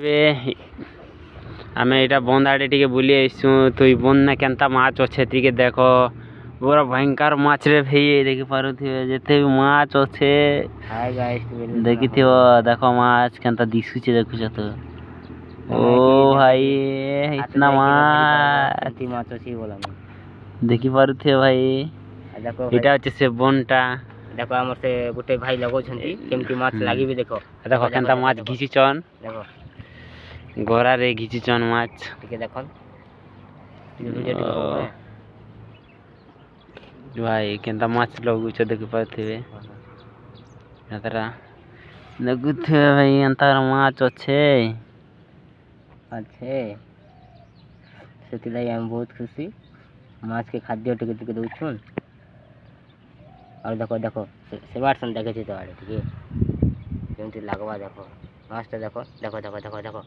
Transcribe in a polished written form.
ଏବେ ଆମେ ଏଇଟା ବନ୍ଦ ଆଡ଼େ ଟିକେ ବୁଲି ଆଇସୁଁ ତ ଏଇ ବନ୍ଦ କେନ୍ତା ମାଛ ଅଛେ ଟିକେ ଦେଖ ପୁରା ଭୟଙ୍କର ମାଛରେ ଭାଇ ଦେଖିପାରୁଥିବେ ଯେତେ ବି ମାଛ ଅଛେ ଦେଖିଥିବ ଦେଖ ମାଛ କେନ୍ତା ଦିଶୁଛେ ଦେଖୁଛ ତ ଓ ଭାଇ ଇତନା ମାଛ ଦେଖିପାରୁଥିବେ ଭାଇ ଏଇଟା ହচ্ছে ସେ ବନଟା देख आमर से गोटे भाई लगौछंती केमती माछ लागिबे देखो देखो केनता माछ घिचिचन देखो गोरा रे घिचिचन माछ ठीक देखन वीडियो टिके भाई केनता माछ लगुछ देखि पाथिबे नतरा लगुथे भाई अंतर माछ अच्छे सेति लाई हम बहुत खुशी माछ के खाद्य टिके टिके दउछन और देखो देखो से बार सन देखे छी तो आड़े ठीक है केमती लागवा देखो माछ देखो देखो देखो देखो देखो देखो